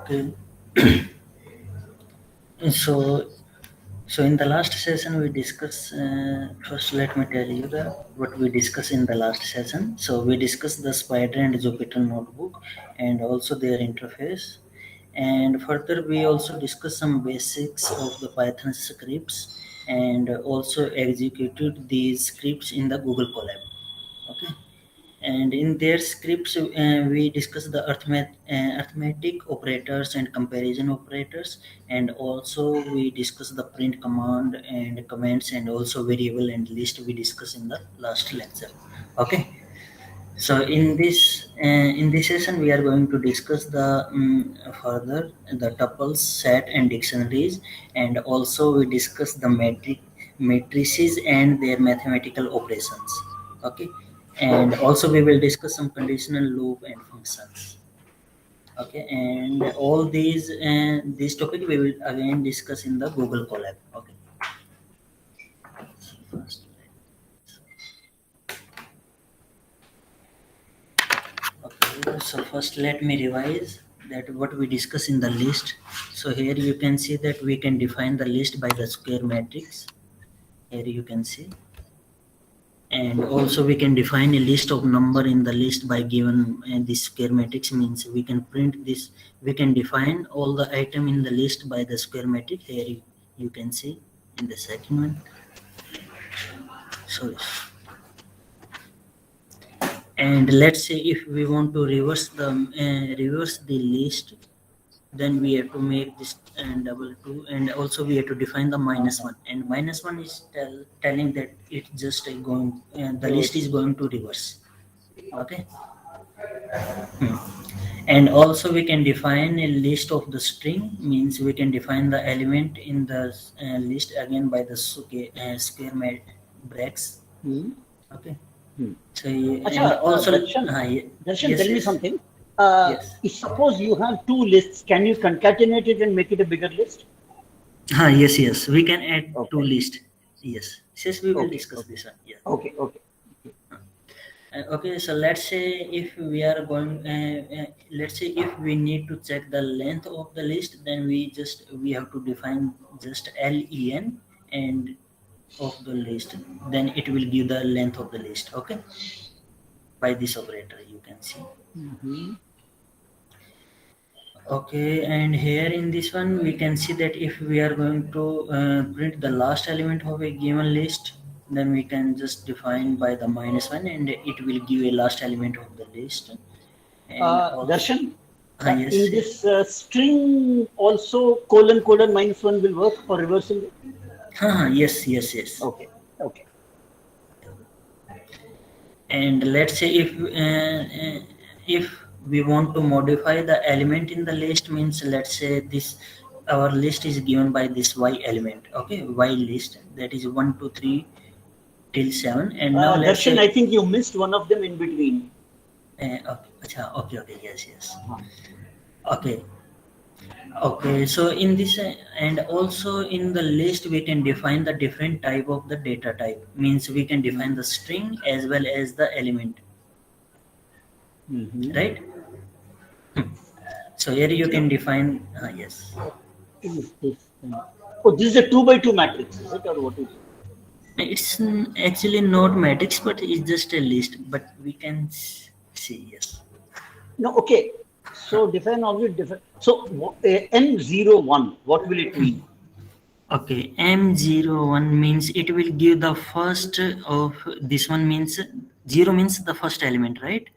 Okay. So, so in the last session we discussed. First, let me tell you what we discussed in the last session. So we discussed the Spider and Jupyter notebook, and also their interface. And further, we also discussed some basics of the Python scripts, and also executed these scripts in the Google Colab. Okay. And in their scripts we discuss the arithmetic operators and comparison operators, and also we discuss the print command and comments, and also variable and list we discuss in the last lecture. Okay. So in this session we are going to discuss the further the tuples, set and dictionaries, and also we discuss the matrices and their mathematical operations. Okay. And also we will discuss some conditional loop and functions. Okay. And all these this topic we will again discuss in the Google Colab. Okay. First, okay, so first let me revise that what we discuss in the list. So here you can see that we can define the list by the square matrix. Here you can see. And also we can define a list of number in the list by given this square matrix, means we can print this. We can define all the item in the list by the square matrix. Here you can see in the second one. Sorry. And let's say if we want to reverse the list, then we have to make this and double two, and also we have to define the minus one, and minus one is telling that it's just going the list is going to reverse. Okay. Hmm. And also we can define a list of the string, means we can define the element in the list again by the square brackets. Okay. So and also Darshan, yes, tell me yes, something. yes. If suppose you have two lists, can you concatenate it and make it a bigger list? Yes, yes, we can add two Okay. list. Yes, yes, we will discuss Okay. this one. Yeah. Okay. Okay. Okay, so let's say if we are going, let's say if we need to check the length of the list, then we have to define just len and of the list, then it will give the length of the list. Okay, by this operator you can see. Okay, and here in this one we can see that if we are going to print the last element of a given list, then we can just define by the minus one, and it will give a last element of the list. And also, Darshan, yes, in this string also colon minus one will work for reversing it? yes, yes, yes. Okay. Okay. And let's say if we want to modify the element in the list, means let's say this our list is given by this y element. Okay, y list, that is 1 2 3 till 7, and now let's Darshan, say I think you missed one of them in between. okay, yes, yes. Okay. Okay, so in this and also in the list we can define the different type of the data type, means we can define the string as well as the element, right? So here you can define yes. Is this? Oh, this is a 2 by 2 matrix, is it, or what is it? It's actually not matrix, but it's just a list, but we can see, yes. No, okay. So define object different. So M01, what will it mean? Okay, M01 means it will give the first of this one, means 0 means the first element, right?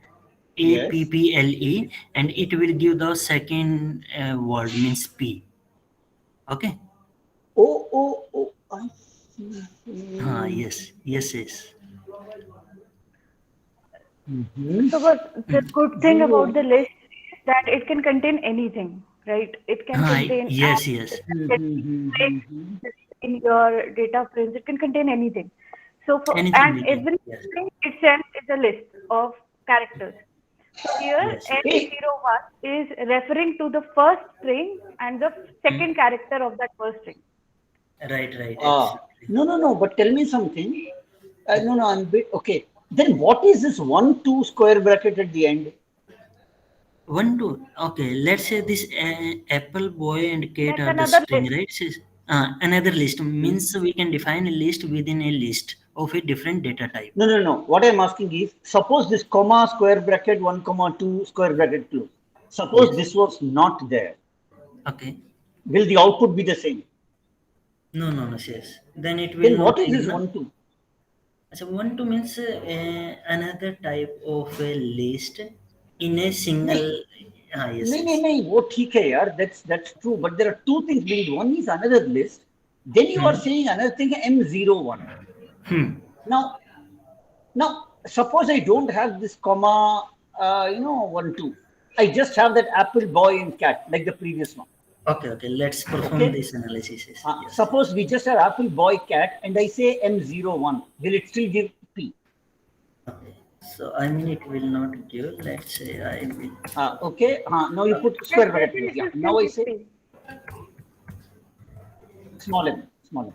Yes. APPLE, and it will give the second word, means P. Okay. Oh, I see. Yes, yes, yes. So, but the good thing about the 0. list is that it can contain anything, right? It can contain Yes, yes. in your data frames. It can contain anything. So, Anything and we can. every Yes, string itself is a list of characters. So here, yes. Hey, N01 is referring to the first string and the second character of that first string. Right, right. Absolutely. no. But tell me something. No, I'm bit okay. Then what is this 1 2 square bracket at the end? 1 2. Okay, let's say this apple, boy, and cat That's are the another string, list. right? Says, another list means we can define a list within a list of a different data type. No. What I'm asking is, suppose this comma, square bracket, 1, comma 2, square bracket close. Suppose Yes. this was not there. Okay. Will the output be the same? No, yes. Then it will Then not what is this ignore. 1, 2? So 1 2 means another type of a list in a single. नहीं Yes, नहीं yes. नहीं नहीं वो ठीक है यार, that's true, but there are two things being, one is another list, then you are Hmm. saying another thing, M01. Hmm. Now suppose I don't have this comma, 1 2, I just have that apple, boy, and cat like the previous one. Okay. Let's perform Okay. this analysis. Yes. Suppose we just have apple, boy, cat, and I say M01, will it still give P? Okay. So I mean it will not give. Let's say I will. Okay. Now you put square bracket Definitely, close. it Yeah. will Now I still say give P. small m, small m.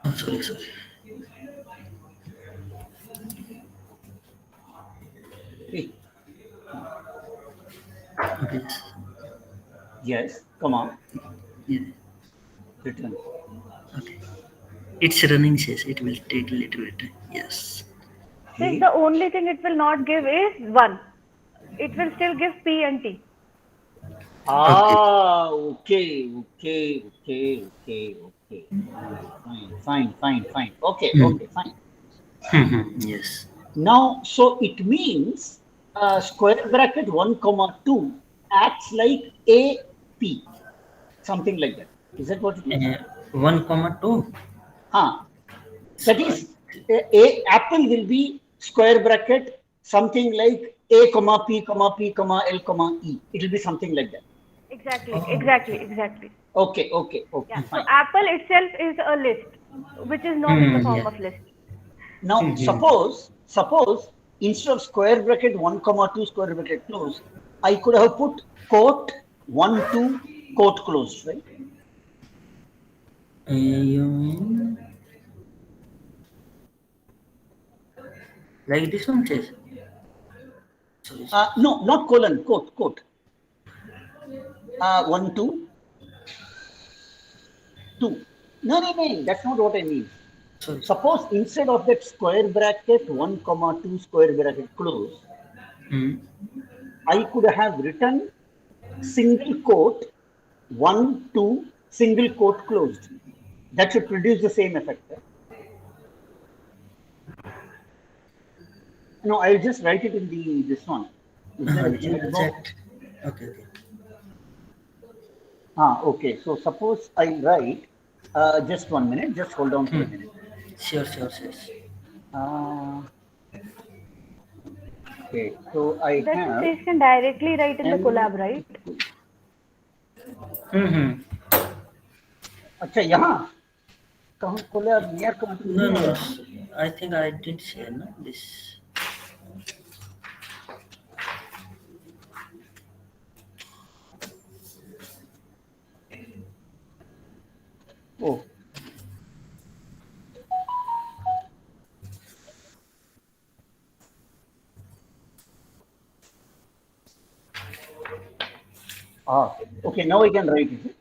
Oh, sorry. P. Okay. Yes, comma, Yeah. return. Okay. It's running. Says it will take a little bit. Yes. Since P. the only thing it will not give is 1. It will still give P and T. Okay. Okay. Fine. Okay, Hmm. fine. Yes. Now, so it means square bracket 1, comma 2 acts like AP, something like that. Is that what it is? 1 comma 2. That So I, is, a apple will be square bracket something like A, comma P, comma P, comma L, comma E. It will be something like that. Exactly. oh, Okay, Yeah. So fine. Apple itself is a list, which is not in the form yeah. of list. Now, suppose instead of square bracket 1, comma 2, square bracket close, I could have put quote 1, 2, quote closed, right? You mean like this one says? Sorry. No, not colon, quote. 1, 2, 2. No, that's not what I mean. Sorry. Suppose instead of that square bracket 1, comma 2, square bracket close, Hmm. I could have written single quote 1, 2, single quote closed. That should produce the same effect. Right? No, I'll just write it in this one. Is there a chat box? Okay. Okay. So suppose I write, just 1 minute, just hold on for a minute. Sure, yes. Okay, so I That have Sage can directly write in the M. collab, right? अच्छा यहाँ कहाँ खोला near कहाँ तो No, नहीं no. आया I think I didn't share this. O okay, now I can write it.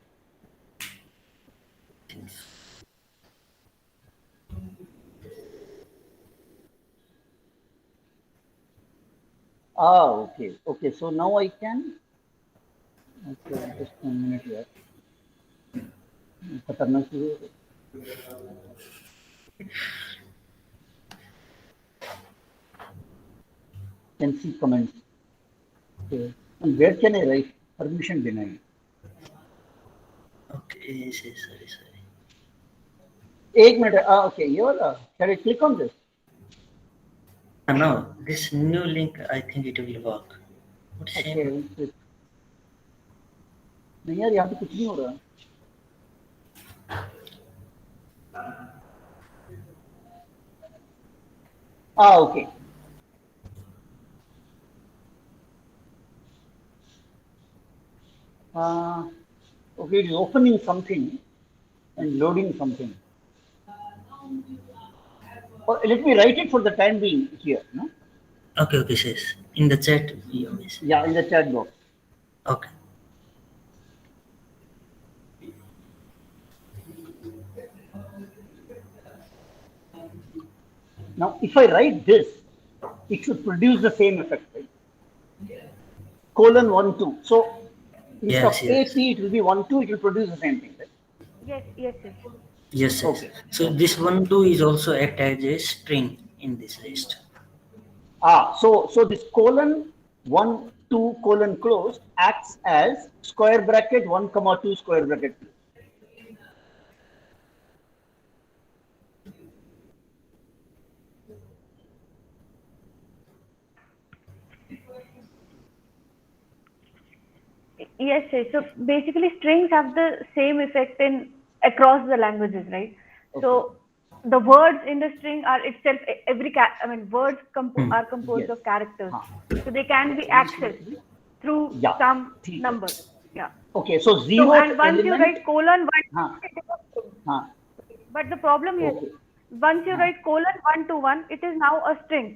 Okay, so now I can, okay, just 1 minute here. खतरनाक चीज़ है। Can see comments. Okay. And where can I write? Permission denied. Okay, sorry. एक minute okay, shall I click on this? No, this new link, I think it will work. What's Okay, I will click. नहीं यार यहाँ पे कुछ नहीं हो रहा okay. Okay, it is opening something and loading something. Let me write it for the time being here. No? Okay, sis. in the chat. Yes. Yeah, in the chat box. Okay. Now, if I write this, it should produce the same effect, right? Colon 1, 2. So instead Yes, of yes. AP, it will be 1, 2. It will produce the same thing, right? Yes, yes, yes. Yes, yes. Okay. So this 1, 2 is also act as a string in this list. So this colon 1, 2 colon close acts as square bracket 1 comma 2 square bracket. Yes, yes. So basically, strings have the same effect in across the languages, right? Okay. So the words in the string are itself words Hmm. are composed Yes. of characters, Huh. so they can be accessed through Yeah. some ठीक है. number. Yeah. Okay. So So zeroth and once you element. write colon one, Huh. Huh. but the problem here, Okay. once you Huh. write colon 1 to 1, it is now a string.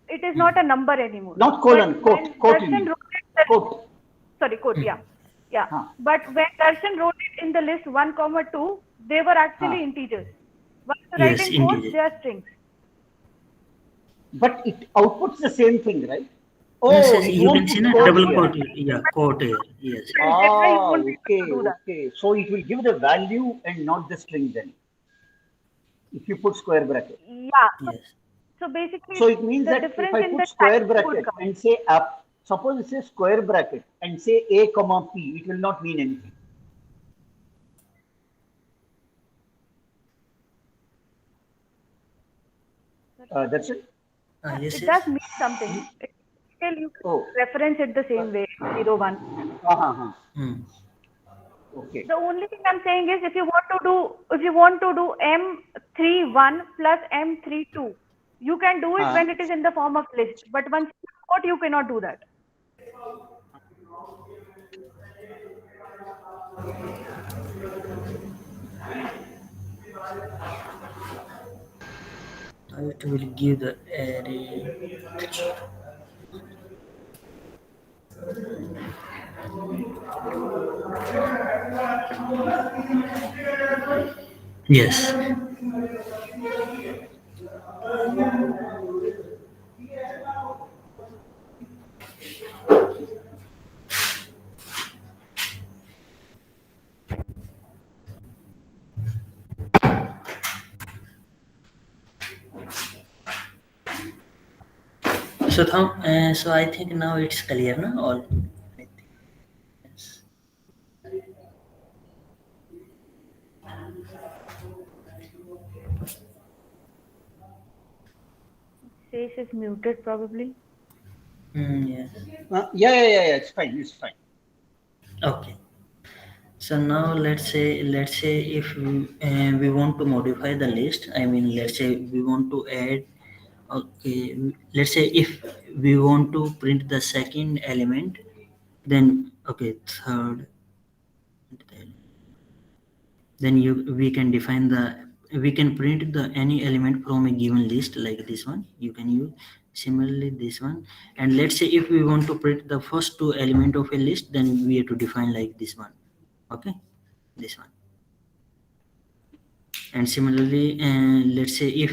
It is not a number anymore. Not But colon. Quote. when Quote you Darshan mean. wrote it, Quote. sorry, quote, Hmm. yeah, yeah. Huh. But when Darshan wrote it in the list 1 comma 2, they were actually Huh. integers. Once you write Yes, in quotes, integer. they are strings. But it outputs the same thing, right? Yes, Oh, yes, it you won't can see put a quote double here. quote. Yeah, quote here. Yes. That's why you won't be able Okay. to do that. Okay. So it will give the value and not the string then. If you put square bracket. Yeah. Yes. So basically, So it means the that if difference I in put the square type would bracket come. and say up, suppose it says square bracket and say A comma P, it will not mean anything. That's it. Yes, It yes. does mean something. Still, you can Oh. reference it the same way, 0, 1. Uh-huh. Hmm. Okay. The only thing I'm saying is if you want to do M31 plus M32, you can do it when it is in the form of list. But once you quote, you cannot do that. It will give the array. Yes. So, so I think now it's clear, no? All. I think. Yes. Face is muted probably. Yes. Yeah. It's fine. It's fine. Okay. So now let's say if we want to modify the list. I mean, let's say we want to add. Okay. Let's say if we want to print the second element, then okay, third. Then we can define we can print the any element from a given list like this one. You can use similarly this one. And let's say if we want to print the first two element of a list, then we have to define like this one. Okay, this one. And similarly, let's say if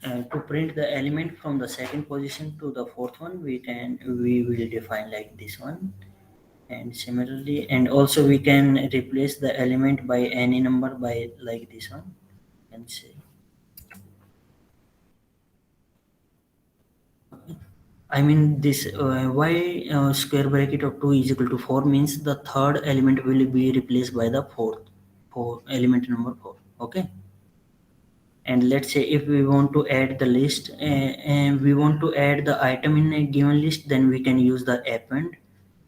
to print the element from the second position to the fourth one, we will define like this one. And similarly, and also we can replace the element by any number by like this one. And say, I mean this why square bracket of 2 is equal to 4 means the third element will be replaced by the four element number 4. Okay. And let's say if we want to add the list and we want to add the item in a given list, then we can use the append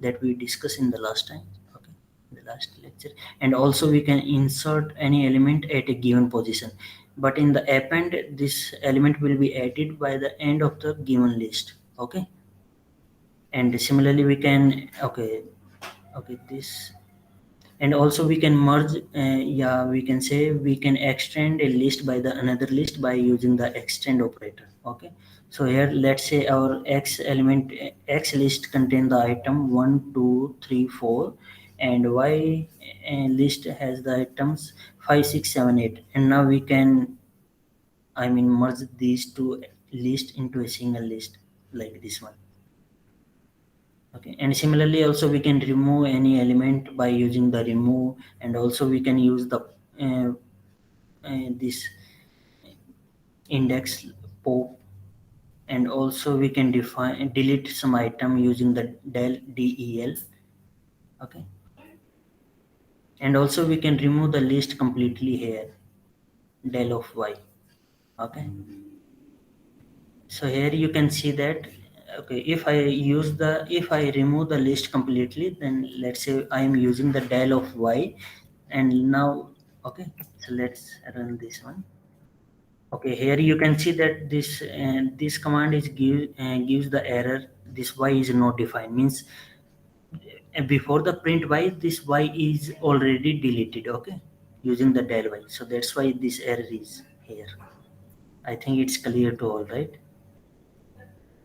that we discussed in the last time. Okay, in the last lecture. And also we can insert any element at a given position, but in the append this element will be added by the end of the given list. Okay. And similarly we can okay this And also we can merge, we can say we can extend a list by the another list by using the extend operator. Okay, so here let's say our x element, x list contain the item 1 2 3 4, and y list has the items 5 6 7 8, and now we can, I mean, merge these two lists into a single list like this one. Okay, and similarly also we can remove any element by using the remove, and also we can use the this index pop, and also we can define delete some item using the del. Okay, and also we can remove the list completely here, del of y. Okay, so here you can see that, okay, if I remove the list completely, then let's say I am using the del of y, and now, okay, so let's run this one. Okay, here you can see that this command is gives the error, this y is not defined, means before the print y, this y is already deleted. Okay, using the del y, so that's why this error is here. I think it's clear to all, right?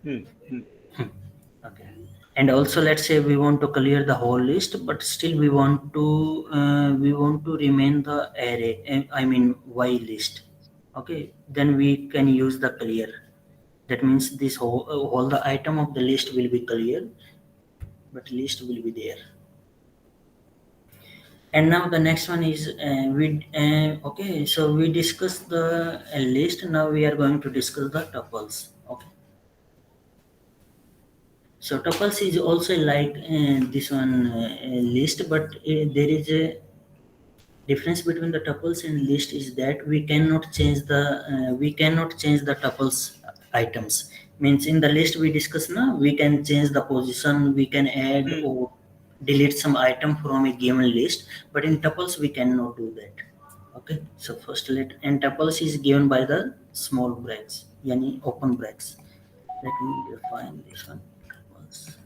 Okay, and also let's say we want to clear the whole list, but still we want to remain the array, I mean y list. Okay, then we can use the clear. That means this all the item of the list will be clear, but list will be there. And now the next one is okay, so we discussed the list. Now we are going to discuss the tuples. Okay, so tuples is also like this one list, but there is a difference between the tuples and list is that we cannot change the tuples items. Means in the list we discuss now, we can change the position, we can add or delete some item from a given list, but in tuples we cannot do that. Okay, so first and tuples is given by the small brackets, yani open brackets. Let me define this one. Tuples.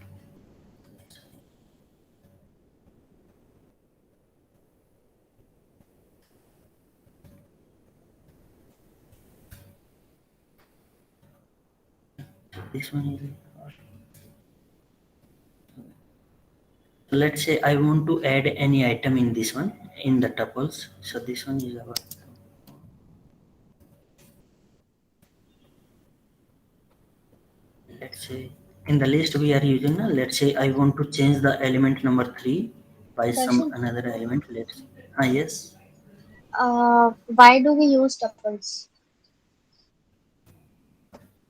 This one is, so let's say I want to add any item in this one, in the tuples. So this one is our, let's say in the list we are using, let's say I want to change the element number 3 by some Darshan, another element. Let's, yes. why do we use tuples?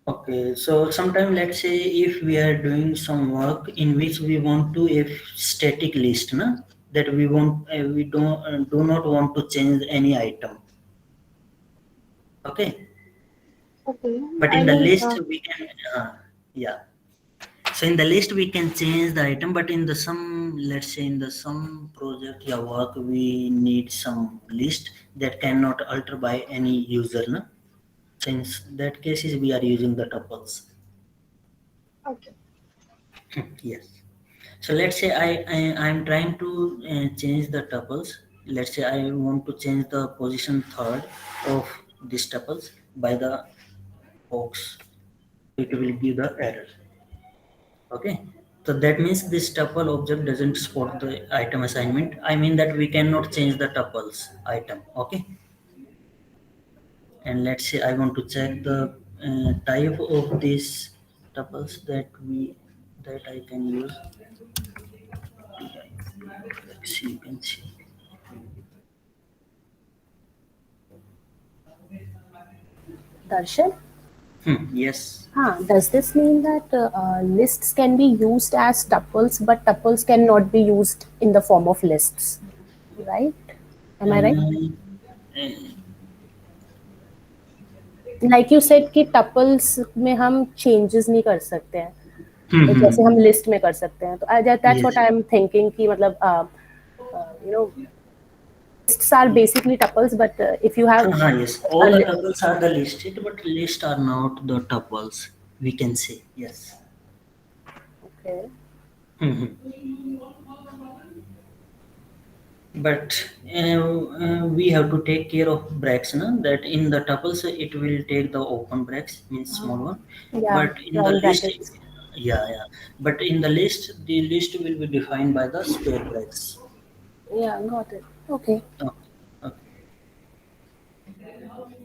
Okay, so sometime let's say if we are doing some work in which we want to a static list, na, that we do not want to change any item. Okay, Okay, but I in the mean, list we can, yeah. So in the list we can change the item, but in the some, let's say in the some project or work, we need some list that cannot alter by any user. No? So in that cases we are using the tuples. okay. Yes. So let's say I'm trying to change the tuples. Let's say I want to change the position third of these tuples by the box. It will give the error. Okay, so that means this tuple object doesn't support the item assignment. I mean that we cannot change the tuples item. Okay, and let's say I want to check the type of these tuples that I can use. Let's see, you can see. Darshan? Yes. Does this mean that lists can be used as tuples, but tuples cannot be used in the form of lists, right? Am I right? Like you said कि tuples में हम changes नहीं कर सकते हैं, जैसे हम list में कर सकते हैं. तो that's what I am thinking कि मतलब you know, lists are basically tuples, but if you have yes, all the tuples are the listed, but list are not the tuples. We can say yes. okay. but we have to take care of breaks, no? That in the tuples it will take the open breaks, means small one, Yeah, but in the round list, brackets. yeah, but in the list, the list will be defined by the square breaks. Yeah, got it. Okay. Okay. Okay.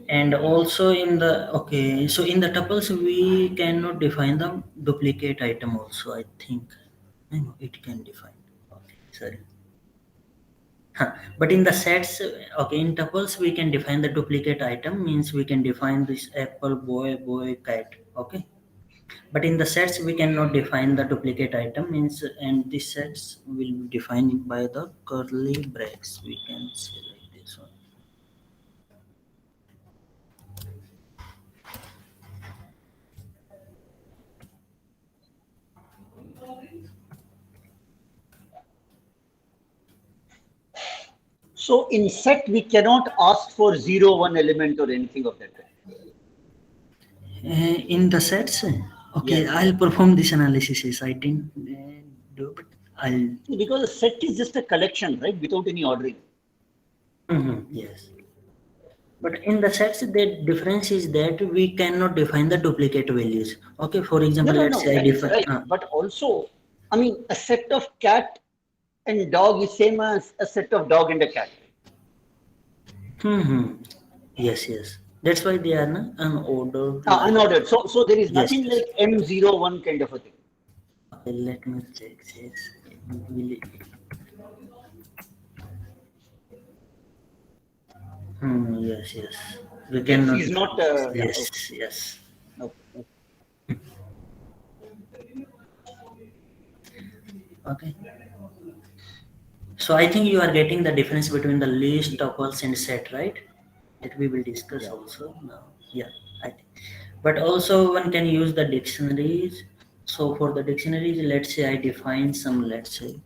And also in the, okay, so in the tuples we cannot define the duplicate item also, I think. I know it can define. Okay, sorry. Huh. But in the sets, okay, in tuples we can define the duplicate item, means we can define this apple, boy, cat. Okay. But in the sets we cannot define the duplicate item, means, and these sets will be defined by the curly brackets. We can say like this one. So in set, we cannot ask for 0, 1 element or anything of that kind. In the sets, okay, Yes. I'll perform this analysis. Yes, I didn't do, but I'll. Because a set is just a collection, right? Without any ordering. Yes. But in the sets, the difference is that we cannot define the duplicate values. Okay, for example, let's No, say I that is define. right. But also, I mean, a set of cat and dog is same as a set of dog and a cat. Yes. That's why they are unordered. Unordered. So there is Yes, nothing yes. like M01 kind of a thing. Okay, let me check. Yes. Will it- yes. We X cannot is define not, this. yeah, Yes. okay. Okay. So I think you are getting the difference between the list, tuples, and set, right? That we will discuss Yeah. also now. Yeah, I think. But also one can use the dictionaries. So for the dictionaries, let's say I define some, let's say.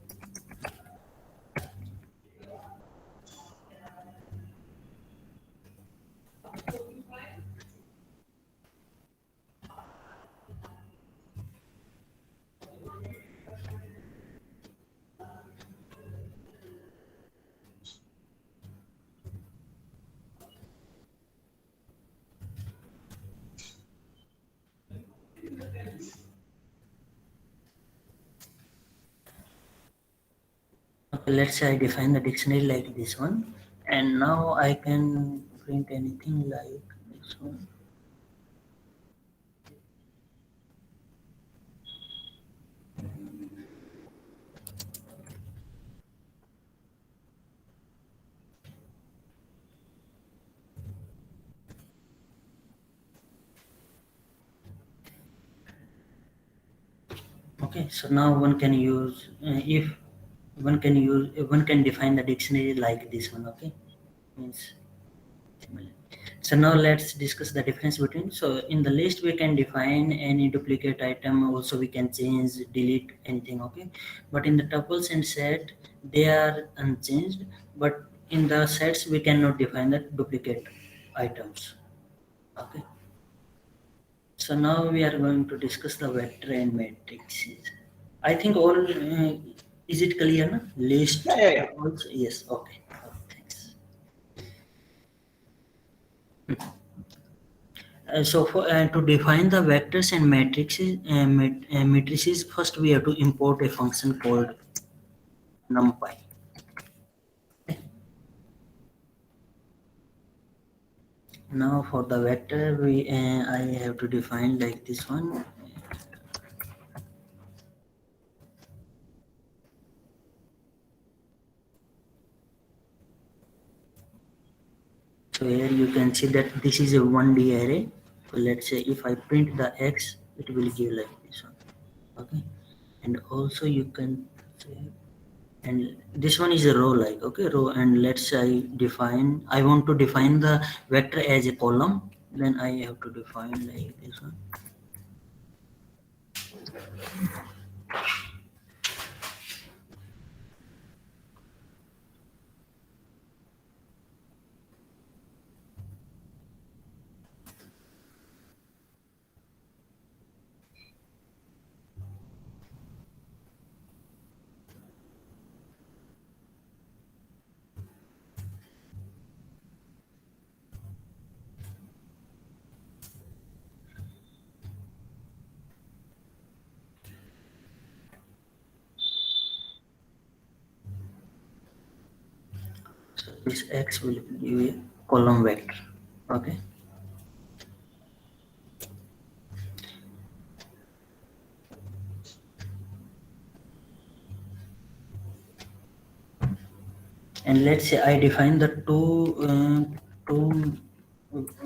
Okay, let's say I define the dictionary like this one. And now I can print anything like this one. Okay, so now one can use, if one can define the dictionary like this one. Okay, means. So now let's discuss the difference between. So in the list we can define any duplicate item. Also we can change, delete anything. Okay, but in the tuples and set they are unchanged. But in the sets we cannot define the duplicate items. Okay. So now we are going to discuss the vector and matrices. I think all is it clear? Na? List Yeah. also, yes. Okay. Thanks. So to define the vectors and matrices, matrices, first we have to import a function called numpy. Now for the vector, I have to define like this one. So here you can see that this is a 1D array. So let's say if I print the x, it will give like this one. Okay, and also you can say, and this one is a row, like, okay, row, and let's say I want to define the vector as a column, then I have to define like this one. this X will give a column vector. Okay. And let's say I define the two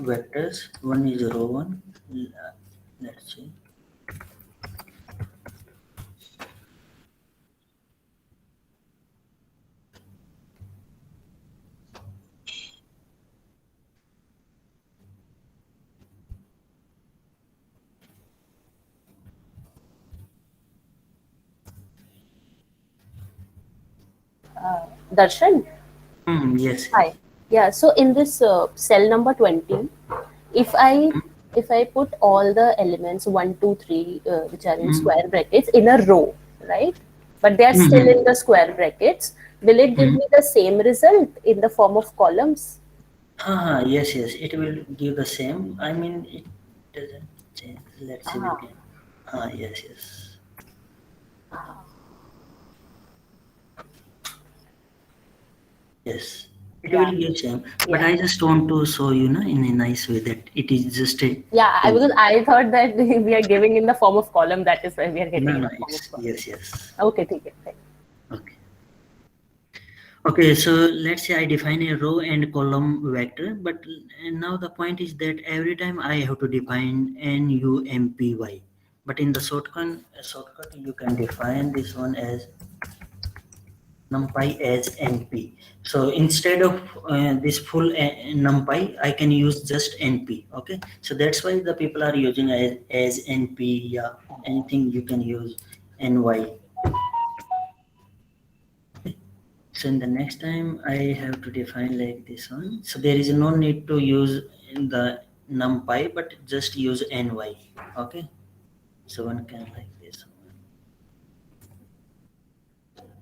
vectors. One is row 1. Let's see. Darshan? Yes. Hi. Yeah, so in this cell number 20, if I put all the elements 1, 2, 3, which are in square brackets in a row, right? But they are still in the square brackets. Will it give me the same result in the form of columns? Yes, it will give the same. I mean, it doesn't change. Let's see. We can. Yes. Yes, it will give same. But I just want to show you, in a nice way that it is just a. Yeah, because I thought that we are giving in the form of column. That is why we are getting No, in the form of column. yes. Okay, take it. Okay, so let's say I define a row and column vector, but now the point is that every time I have to define NUMPY. But in the shortcut you can define this one as numpy as NP. So instead of this full numpy, I can use just NP. Okay, so that's why the people are using as NP. Yeah, anything you can use NY. So in the next time I have to define like this one. So there is no need to use the numpy, but just use ny. Okay. So one can like this one.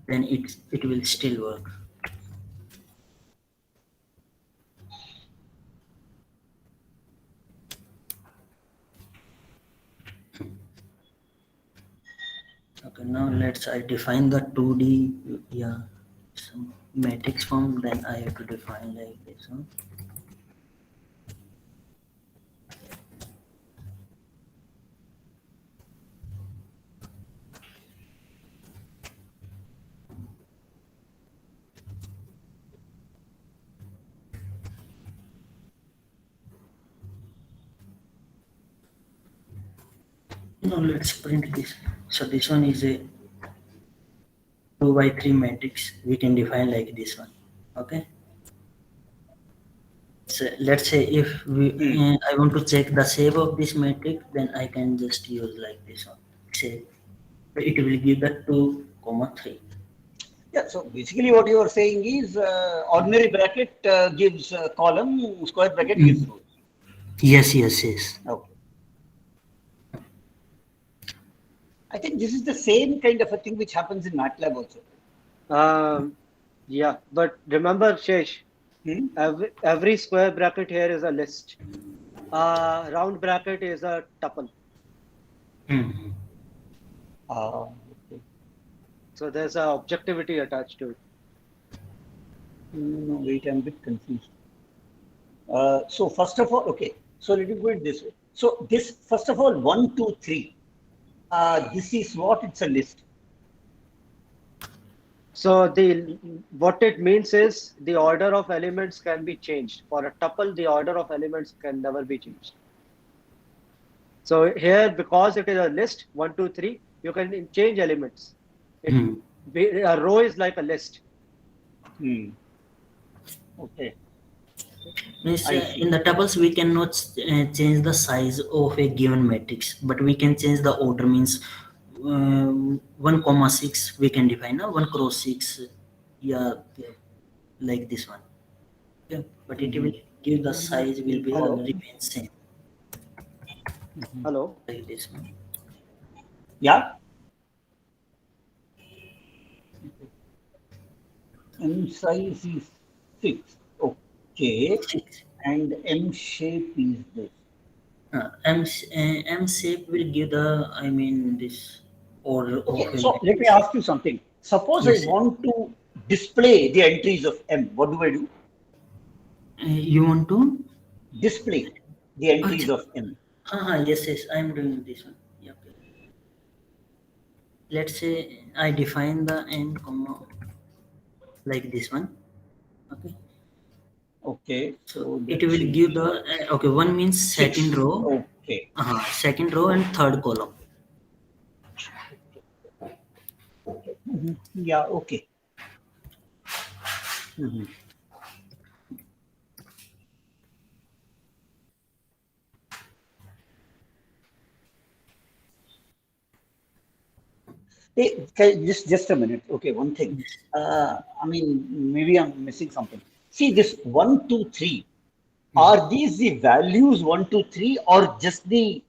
Then it will still work. Okay, now I define the 2D some matrix form, then I have to define like this one. Now let's print this. So this one is a 2x3 matrix. We can define like this one. Okay. So let's say if I want to check the shape of this matrix, then I can just use like this one. Say it will give the 2, 3. Yeah, so basically what you are saying is ordinary bracket gives column, square bracket gives row. Yes. Okay. I think this is the same kind of a thing which happens in MATLAB also. Yeah, but remember, Shesh, every square bracket here is a list. Round bracket is a tuple. Okay. So there's a objectivity attached to it. No, wait, I'm a bit confused. So first of all, okay. So let me put it this way. So this, first of all, 1, 2, 3. This is what? It's a list. So what it means is the order of elements can be changed. For a tuple, the order of elements can never be changed. So here, because it is a list, 1, 2, 3, you can change elements. A row is like a list. Okay. Means, in the tuples, we cannot change the size of a given matrix, but we can change the order. Means 1, 6 we can define now 1 cross 6. Yeah, like this one. Yeah, but it will give the size will be remain same. Hello. Like this one. Yeah. M size is 6. Okay. 6. And M shape is this. M shape will give this order. Okay, so let me ask you something. Suppose I want to display the entries of M. What do I do? You want to? display the entries of M. Yes, I am doing this one. Yeah, okay. Let's say I define the n comma like this one. Okay. Okay. So it that will should give be the okay. One means 6. second row, Okay. second row and third column. Yeah. Okay. Mhm. Hey, just a minute. Okay, one thing. Yes. I mean, maybe I'm missing something. See, this 1, 2, 3. Are these the values 1, 2, 3, or just the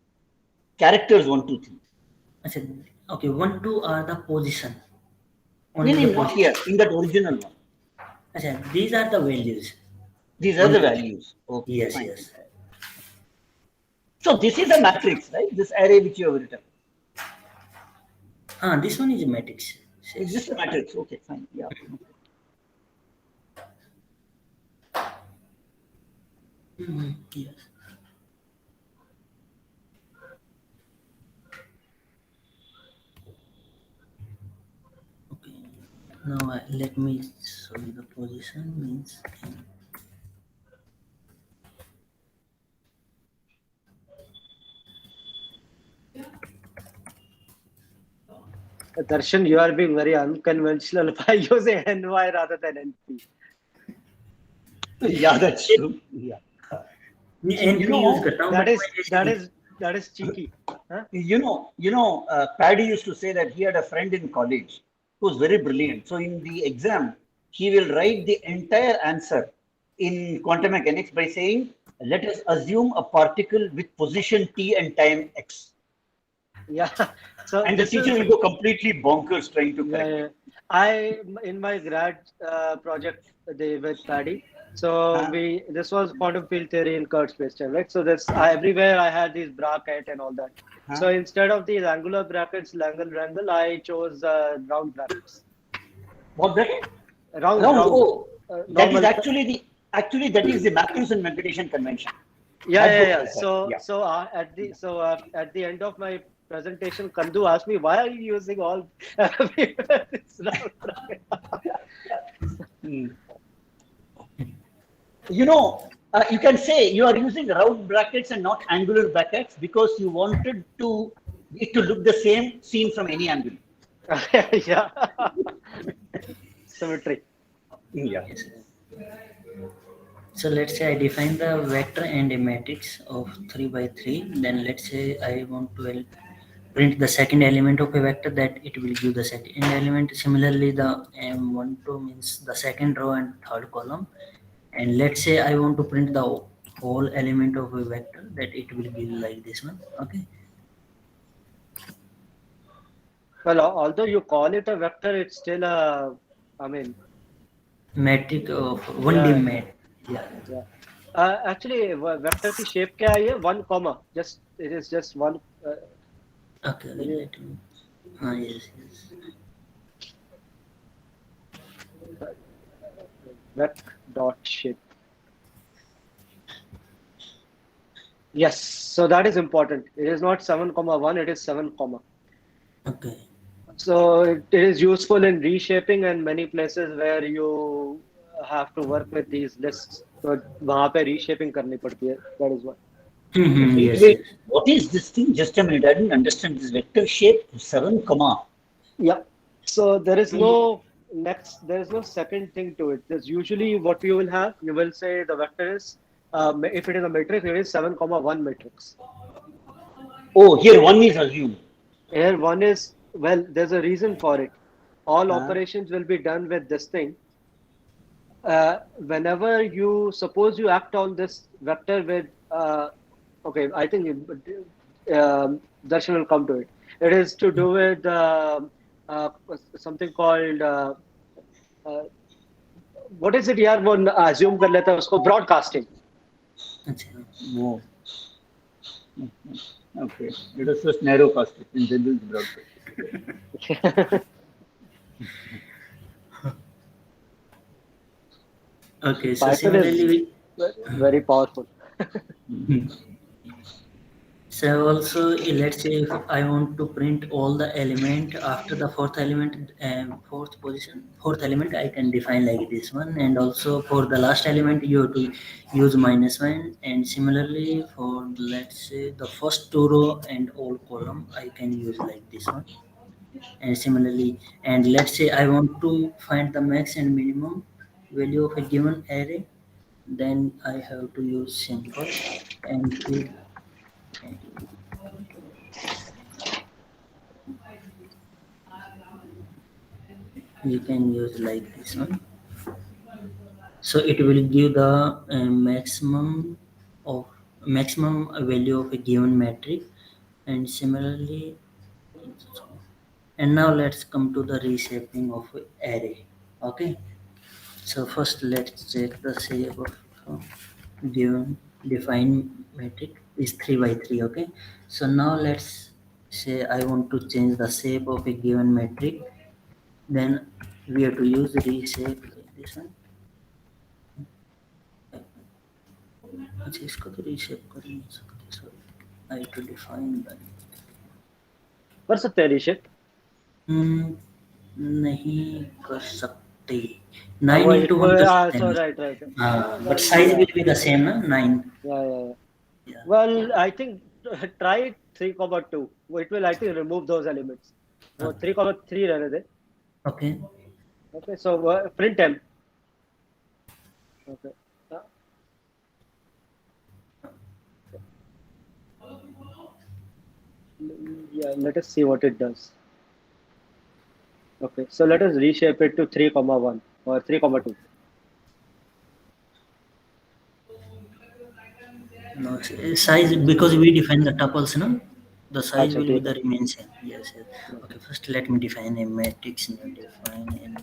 characters 1, 2, 3? I said okay. 1, 2 are the position. No, Only no, the not position. here. In that original one. I said these are the values. These are 1, the 2, 3. values. Okay, Yes, fine. yes. So this is a matrix, right? This array which you have written. This one is a matrix. It's just a matrix. Okay, fine. Yeah. Yes. Okay. Now let me show you the position means. Darshan, you are being very unconventional by using NY rather than NP. Yeah, that's true. Yeah. NP use cutoff, That is cheeky. Huh? Paddy used to say that he had a friend in college who was very brilliant. So in the exam, he will write the entire answer in quantum mechanics by saying, let us assume a particle with position t and time x. Yeah. So And the teacher will go completely bonkers trying to correct it. I in my grad project with Paddy. So this was quantum field theory in Kurt's spacetime, right? So everywhere I had these bracket and all that. So instead of these angular brackets, Langle, I chose round brackets. What bracket? Round. That is actually that is the Matthews and Venkatesan convention. Yeah. So at the end of my presentation, Kandu asked me, why are you using all this round bracket? You can say you are using round brackets and not angular brackets because you wanted it to look the same seen from any angle. Yeah. Symmetry. Yeah. So let's say I define the vector and a matrix of 3 by 3. Then let's say I want to print the second element of a vector, that it will give the second element. Similarly, the M12 means the second row and third column. And let's say I want to print the whole element of a vector, that it will give like this one. Okay. Well, although you call it a vector, it's still Matrix of 1D mat. Yeah. Actually, vector की shape क्या है ये? 1 comma. It is just one. Okay. Let me. Yes. Vec dot shape. Yes. So that is important. It is not 7,1. It is 7, comma. Okay. So it is useful in reshaping and many places where you have to work with these lists. So वहाँ पे reshaping करनी पड़ती है. That is why. Wait, what is this thing? Just a minute. I didn't understand this vector shape 7, comma. Yeah. So there is no second thing to it. There's usually what you will have. You will say the vector is, if it is a matrix, it is 7,1 matrix. Oh, here 1 is assumed. Here 1 is, well, there's a reason for it. All operations will be done with this thing. Whenever you suppose you act on this vector with, okay, I think Darshan will come to it. It is to do with something called what is it? यार वो assume कर लेता है उसको broadcasting. No. Okay, it is just narrowcasting in general broadcasting. Okay, so similarly, Very powerful. So also let's say if I want to print all the element after the fourth element, fourth element, I can define like this one, and also for the last element you have to use -1, and similarly for let's say the first two row and all column I can use like this one, and similarly, and let's say I want to find the max and minimum value of a given array, then I have to use simple and if you can use like this one, so it will give the of maximum value of a given metric, and similarly, and now let's come to the reshaping of array. Okay, so first let's check the shape of given defined metric is 3 by 3. Okay, so now let's say I want to change the shape of a given metric, then we have to use reshape like this one. अच्छा इसको तो reshape कर ही नहीं सकते, sorry I to define कर सकते हैं reshape. नहीं कर सकते, हाँ, 9 into 1 कर सकते so हैं, right. हाँ but size will be the same ना 9. Yeah. Yeah. Well, I think try 3,2. It will, I think, remove those elements. So 3,3 रहने दे. Okay, Okay, so print m. Okay. Yeah, let us see what it does. Okay, so let us reshape it to 3,1 or 3,2. no size because we define the tuples, no, the size Achha, will be theek the hai. remain same. Yes. Okay, first let me define a matrix. Now define an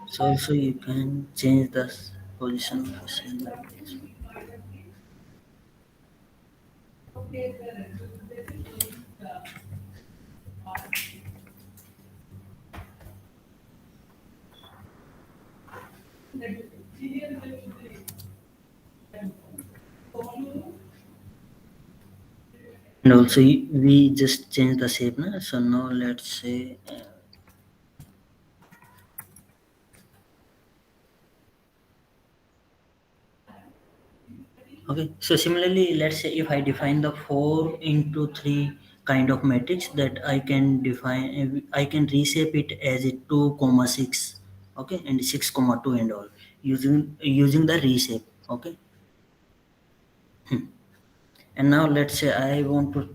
so also you can change the position of a cell like this. And also we just change the shape, na? So now let's say okay, so similarly let's say if I define the 4 into 3 kind of matrix, that I can define, I can reshape it as a 2 comma 6, okay, and 6 comma 2 and all using the reshape. Okay, and now let's say I want to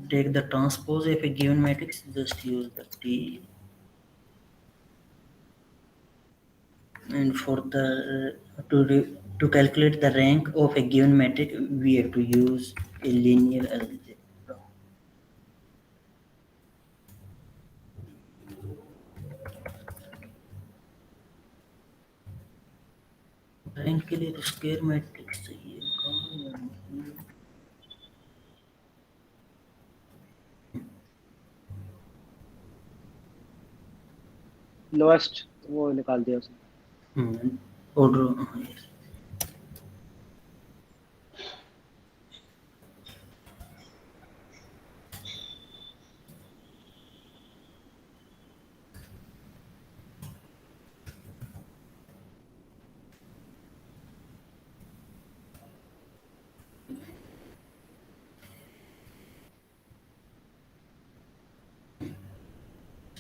take the transpose of a given matrix, just use the T, and for the to calculate the rank of a given metric we have to use a linear algebra. Rank के लिए तो square matrix चाहिए, Lowest वो निकाल दिया उसने. Order. Yes.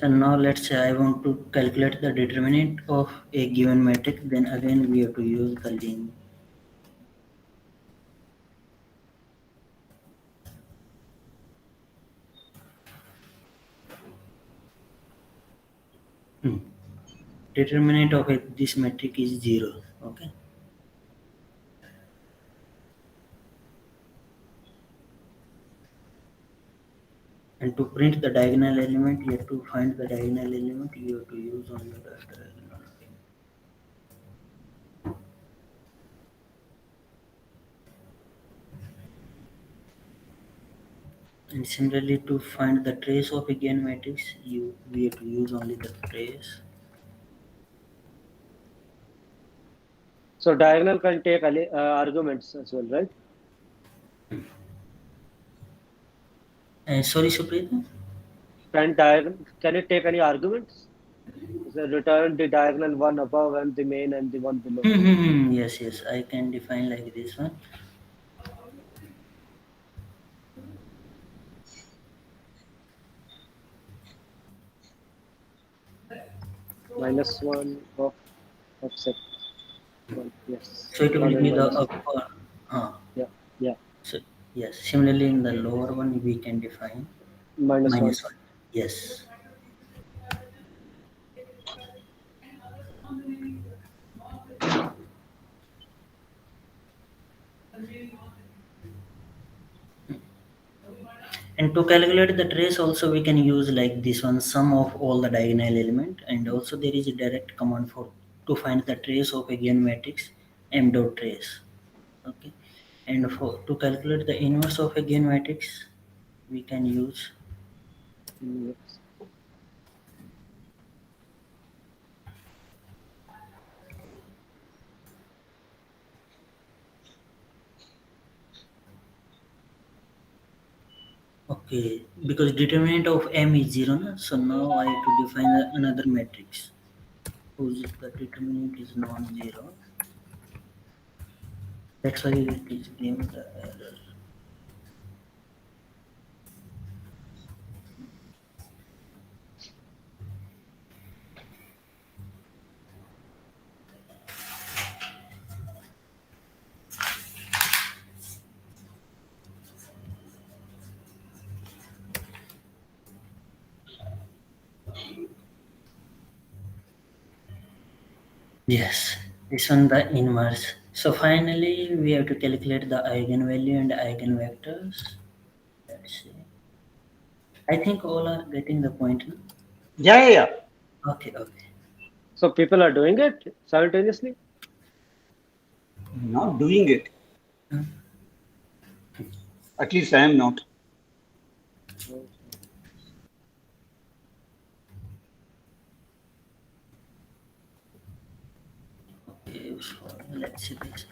And now let's say I want to calculate the determinant of a given metric, then again we have to use the linear. Determinant of this metric is 0. Okay. And to print the diagonal element, you have to find the diagonal element, you have to use only the diagonal. And similarly, to find the trace of eigenmatrix, we have to use only the trace. So diagonal can take arguments as well, right? Sorry, Supreet? Can it take any arguments? So return the diagonal one above and the main and the one below. Yes, I can define like this one. Minus one of offset. One, yes. So it One will and be the minus one. upper. Yeah, yeah. So yes, similarly in the lower one we can define Minus one. minus one. Yes. And to calculate the trace also we can use like this one, sum of all the diagonal element, and also there is a direct command for to find the trace of eigenmatrix m dot trace. Okay. And for to calculate the inverse of eigenmatrix we can use Yes. okay, because determinant of m is 0 na? So now I have to define another matrix whose the determinant is non-zero. That's why it is giving the error. Yes, this one the inverse. So finally we have to calculate the eigenvalue and eigenvectors. Let's see. I think all are getting the point. No? Yeah. Okay. So people are doing it simultaneously? Not doing it. Hmm. At least I am not. Okay, so let's see this.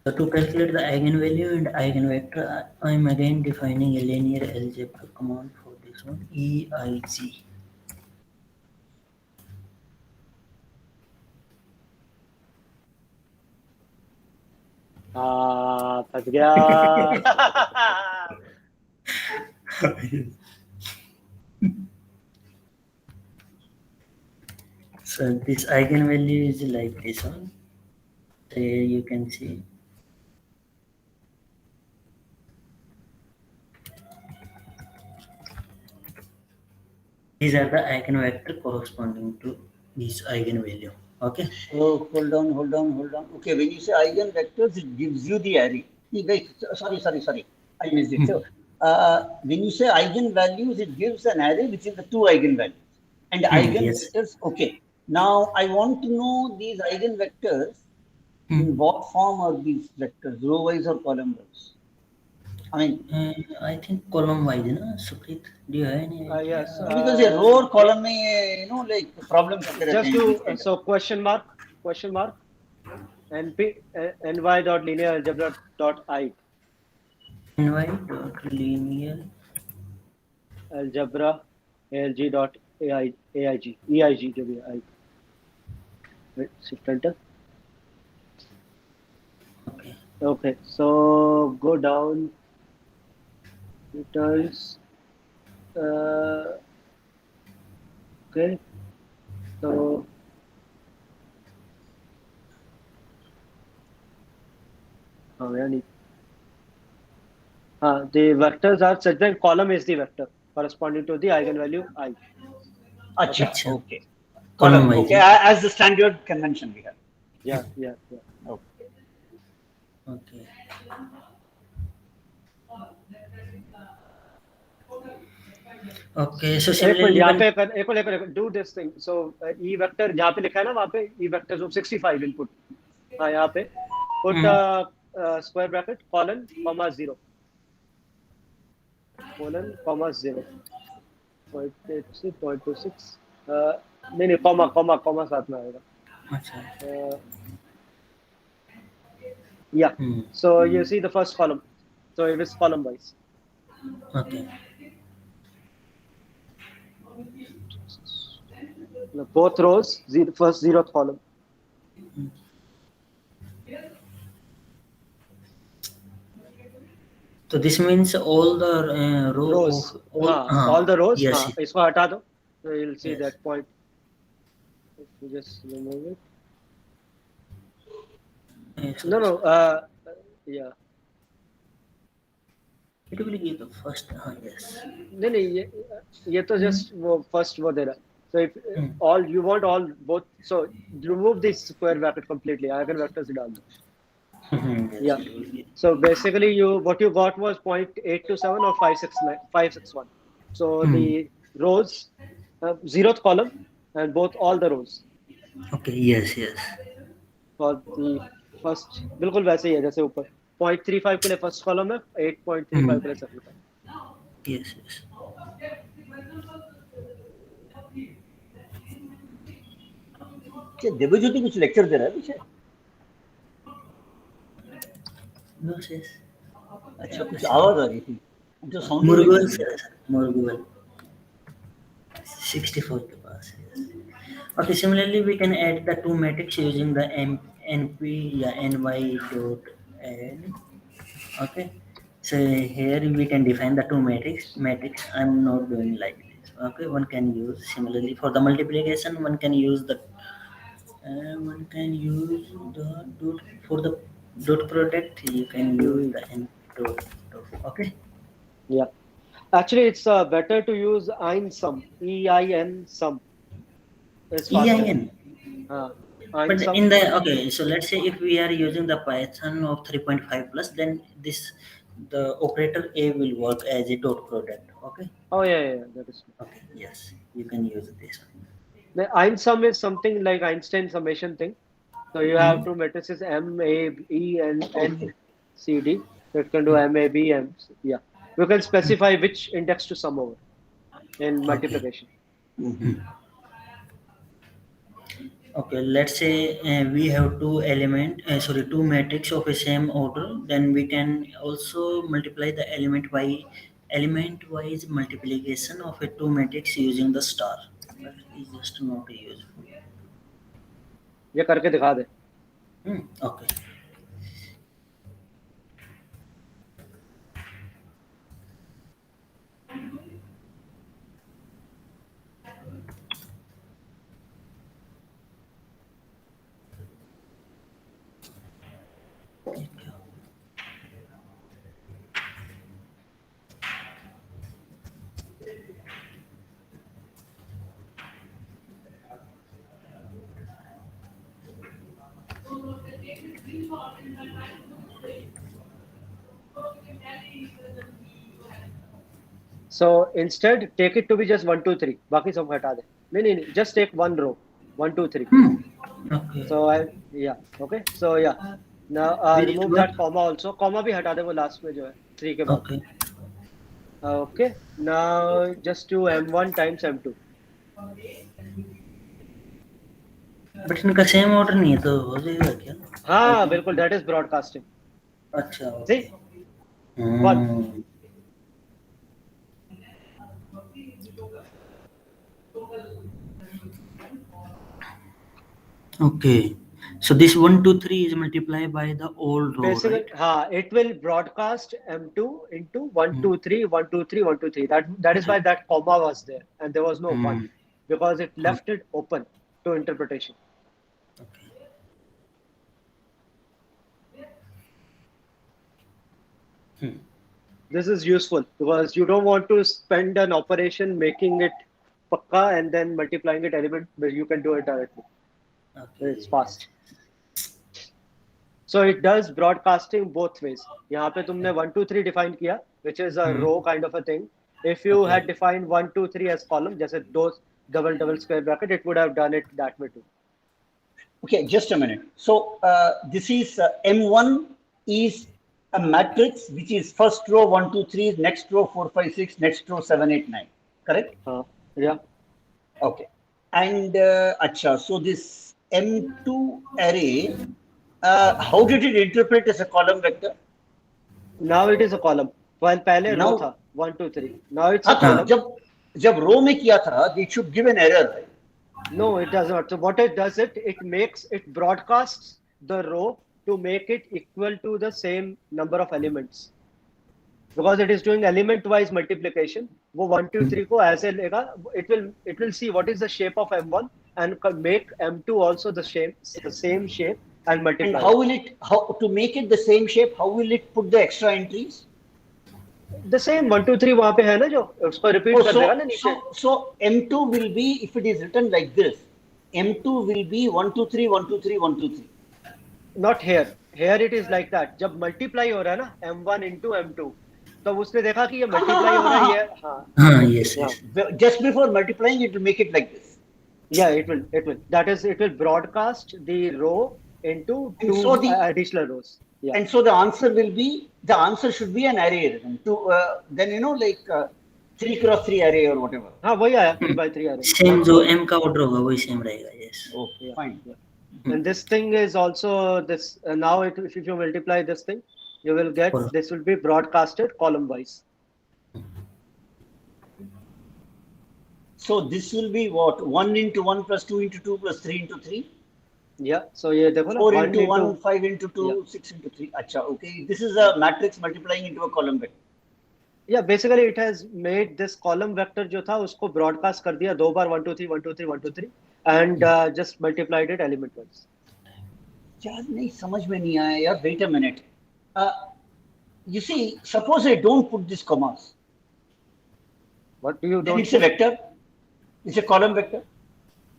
So to calculate the eigenvalue and eigenvector, I am again defining a linear algebra command for this one, EIG. फंस गया. So this eigenvalue is like this one. So here you can see. These are the eigenvector corresponding to this eigenvalue. Okay. So hold on. Okay, when you say eigenvectors, it gives you the array. Wait, sorry. I missed it. So when you say eigenvalues, it gives an array which is the two eigenvalues. And Yes. eigenvectors, okay. Now I want to know these eigenvectors, in what form are these vectors, row-wise or column-wise? I mean, I think column wise, no? Supreet, do you have any idea? Yes. because a row or column may, like problems occur at Just the end. do so question mark np ny dot linear algebra dot I ny dot linear algebra alg dot eig जो भी है wait, shift enter. Okay, so go down returns. Okay, so the vectors are such that column is the vector corresponding to the eigenvalue I. Acha, Acha. okay. Column Column, wise. okay, as the standard convention we have. Yeah. Okay. Okay. Okay, so एक minute similarly यहाँ when पे एक minute do this thing. So E vector जहाँ पे लिखा है ना वहाँ पे ई वेक्टर्स ऑफ 65 इनपुट. हाँ यहाँ पे put square bracket colon comma 0 colon comma 0 0.86 नहीं कॉमा कॉमा कॉमा साथ में आएगा. अच्छा Yeah. So you see the first column. So it is column wise. okay Both rows, first zeroth column. so this means all the row Rows. of All the rows. yes इसको हटा दो. So you'll see Yes. that point. If you just remove it. yes, No. Yeah. it will give the first yes नहीं ये तो just वो first वो दे रहा. So if all you want all both, so remove this square bracket completely. Eigenvectors डाल दो. yes, Yeah. it will give. So basically, what you got was 0.827 or 561. So the rows, zeroth column, and all the rows. Okay, yes For the first, बिल्कुल वैसे ही है जैसे ऊपर 0.35 के लिए first column है, 8.35 के लिए second column. yes क्या देवज्योति कुछ लेक्चर दे रहा है पीछे? no yes अच्छा कुछ आवाज आ रही थी. जो साउंड मुर्गल सर मुर्गल 64 के पास yes. Okay, similarly we can add the two matrix using the np या ny dot add. Okay, so here we can define the two matrix. I'm not doing like this. Okay, one can use similarly for the multiplication. One can use the dot for the dot product. You can use the n dot. Okay. Yeah. Actually, it's better to use ein sum. EIN sum. It's faster. EIN. Ein But sum. in the okay, so let's say if we are using the Python of 3.5 plus, then the operator A will work as a dot product. Okay. Oh yeah, that is. Okay. Yes, you can use this one. The ein sum is something like Einstein summation thing. So you have two matrices M, A, E, and N, C, D. So it can do M, A, B, and C. Yeah. You can specify which index to sum over in multiplication. Okay, let's say we have two matrix of the same order. Then we can also multiply the element wise multiplication of a two matrix using the star. But it's just not useful. ये करके दिखा दे. Okay. So instead, take it to be just 1, 2, 3. बाकी सब हटा दे. नहीं. Just take one row. 1, 2, 3. Okay. So okay. So yeah. Now remove that comma also. Comma भी हटा दे वो last में जो है 3 के बाद. Okay. Okay. Now just do M1 times M2. But इनका सेम ऑर्डर नहीं है तो हो जाएगा क्या? हाँ बिल्कुल. That is broadcasting. अच्छा. See? One. Okay. So this 1, 2, 3 is multiplied by the old row, Basically, right? it will broadcast M2 into 1, 2, 3, 1, 2, 3, 1, 2, 3. That is why that comma was there, and there was no 1 because it left it open to interpretation. Okay. This is useful because you don't want to spend an operation making it pakka and then multiplying it element, but you can do it directly. Okay. It's fast. So it does broadcasting both ways. यहाँ पे तुमने 1, 2, 3 define किया, which is a row kind of a thing, If you Okay. had defined 1, 2, 3 as column, just those double square bracket, it would have done it that way too. Okay, just a minute. So this is M1 is a matrix which is first row 1, 2, 3, next row 4, 5, 6, next row 7, 8, 9. Correct? Yeah. Okay. And acha, so this M2 array, how did it interpret as a column vector? Now it is a column. While पहले row Now- था 1, 2, 3. Now it's a हाँ, तो column. जब रो में किया था, it should give an error, right? No, it does not. So what it does, it broadcasts the row to make it equal to the same number of elements. Because it is doing element wise multiplication. वो 1, 2, 3 को ऐसे लेगा. It will see what is the shape of M1 and make M2 also the same shape and multiply. And how to make it the same shape, how will it put the extra entries? The same 1, 2, 3 वहाँ पे है ना जो उसको repeat कर देगा ना नीचे. So M2 will be, if it is written like this, M2 will be 1, 2, 3, 1, 2, 3, 1, 2, 3. Not here. Here it is like that. जब multiply हो रहा है ना M1 into M2, तो उसने देखा कि ये multiply हो रहा है. हाँ. Yes, yes. Just before multiplying, it will make it like this. Yeah, it will. That is, it will broadcast the row into And two so additional rows. Yeah. And so the answer should be an array. Then like 3 cross 3 array or whatever. हाँ वही आया 3 by 3 array. Same जो M का order होगा वही same रहेगा. Yes. Okay, fine. And this thing is also this. Now, if you multiply this thing, you will get this will be broadcasted column wise. So this will be what? 1 into 1 plus 2 into 2 plus 3 into 3? Yeah. So ये देखो ना 4 into 1, 5 into 2, 6 into 3. Acha, okay. This is a matrix multiplying into a column vector. Yeah, basically it has made this column vector जो था उसको broadcast कर दिया 2 बार 1, 2, 3, 1, 2, 3, 1, 2, 3 and just multiplied it element wise. यार नहीं समझ में नहीं आया यार. Wait a minute. You see, suppose I don't put this commas. What do you Then don't? it's a vector. It's a column vector.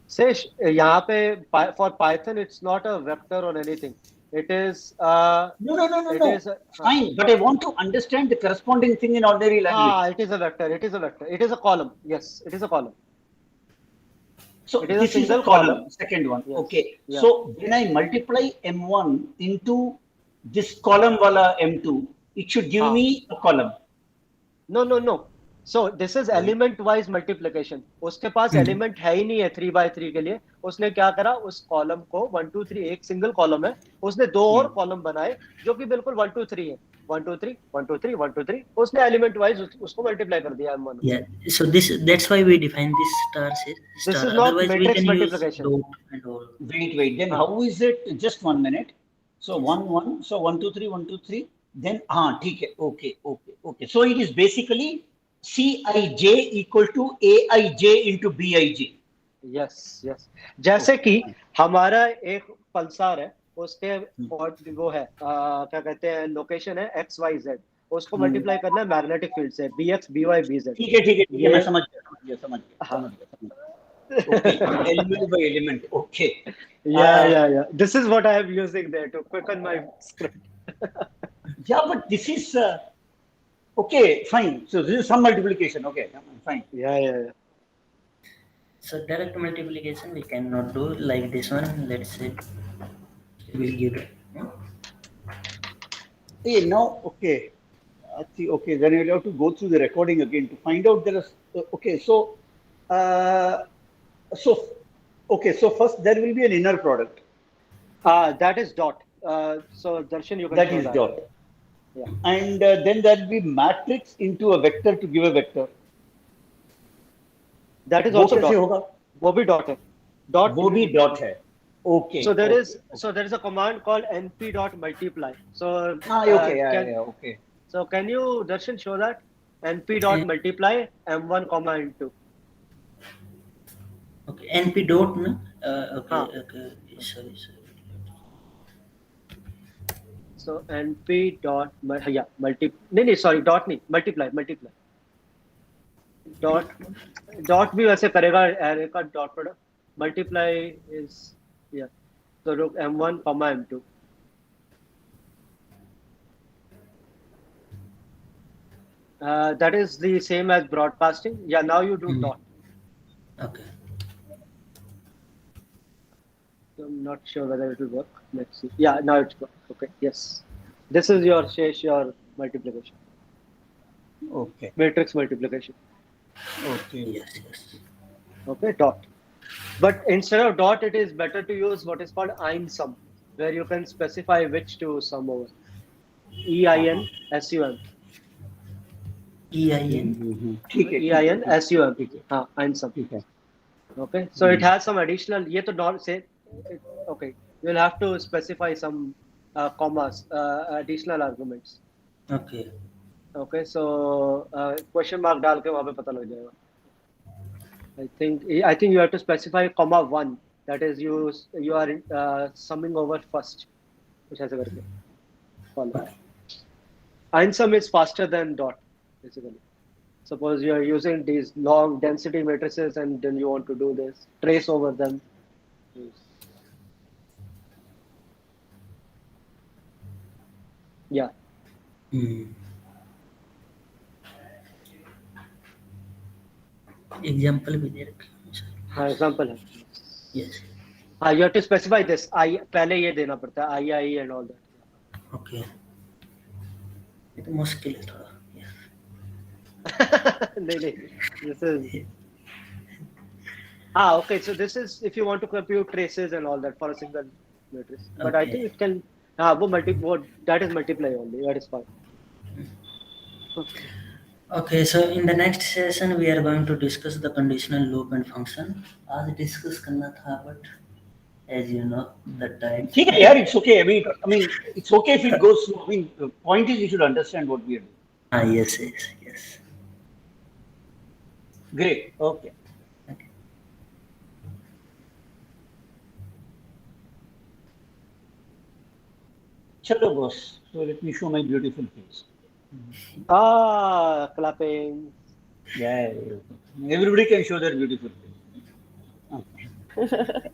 Say यहाँ पे for Python it's not a vector or anything. It is No. It is Fine, but I want to understand the corresponding thing in ordinary language. it is a vector. It is a vector. It is a column. Yes, it is a column. So it is a this is a single column, column. second one. Yes. Okay. Yeah. So when I multiply M1 into this column wala M2, it should give me a column. No. So this is element wise multiplication. उसके पास element है ही नहीं है 3 by 3 के लिए. उसने क्या करा उस कॉलम को 1, 2, 3 एक सिंगल कॉलम है. उसने दो और कॉलम बनाए जो कि बिल्कुल 1, 2, 3 है. 1, 2, 3, 1, 2, 3, 1, 2, 3. उसने element wise उसको multiply कर दिया M1. Yeah. So that's why we define this star. This is not Otherwise, we matrix can multiplication. use dot and all. Wait. Then how is it? Just 1 minute. So 1, 1. So 1, 2, 3, 1, 2, 3. Then ठीक है. Okay. So it is basically Cij equal to Aij into Bij. Yes. जैसे कि हमारा एक पल्सार है उसके वो है क्या कहते हैं लोकेशन है XYZ. उसको मल्टीप्लाई करना है मैग्नेटिक फील्ड से BX BY BZ. ठीक है. मैं समझ गया. Okay. Element by element. Okay. Yeah. This is what I am using there to quicken my script. Yeah, but this is okay. Fine. So this is some multiplication. Okay, fine. Yeah. So direct multiplication we cannot do like this one. Let's say we'll give it. Hey, now, okay. Okay, then you'll have to go through the recording again to find out there is. Okay, so first there will be an inner product. That is dot. So Darshan, you can That show is dot. Yeah. And then there will be matrix into a vector to give a vector. That is वो also कैसे dot. होगा? वो भी dot है. Dot. वो भी dot है. Okay. So there is a command called np dot multiply. So Okay. So can you Darshan show that np dot multiply M1 comma M2? Okay. NP dot no. Okay. Sorry. So np dot multiply. Dot भी वैसे करेगा array का dot product. Multiply is So look M1 comma M2. That is the same as broadcasting. Yeah, now you do dot. Okay. I'm not sure whether it will work. Let's see. Yeah, now it's work. Okay, yes. This is your Shesh, your multiplication, Okay. matrix multiplication. Okay. Yes, yes. Okay, dot. But instead of dot, it is better to use what is called ein sum, where you can specify which to sum over. EINSUM. EIN. ठीक है, EINSUM. ठीक है, हाँ, ein sum. ठीक है. Okay, so it has some additional. ये तो not say. Okay, you'll have to specify some commas, additional arguments. Okay. Okay, so question mark डाल के वहाँ पे पता लग जाएगा. I think you have to specify comma 1. That is you are summing over first. कुछ ऐसे करके. Follow. Ein sum is faster than dot, basically. Suppose you are using these long density matrices and then you want to do this, trace over them. Yeah. Example भी दे रखे हैं sir. हाँ, example है. Yes. हाँ, you have to specify this. पहले ये देना पड़ता है. I and all that. Okay. ये तो मुश्किल है थोड़ा. Yes. नहीं. This is. Okay. So this is if you want to compute traces and all that for a single matrix. But I Okay. think it can. That is multiply only. That is fine. Okay. Okay, so in the next session we are going to discuss the conditional loop and function. आज discuss करना था, but as you know, the time. ठीक है यार, it's okay. I mean, it's okay if it goes slow. I mean, the point is you should understand what we are doing. Yes. Great. Okay. Okay. Chalo, boss. So let me show my beautiful face. Clapping. Yeah. Everybody can show their beautiful face. Okay.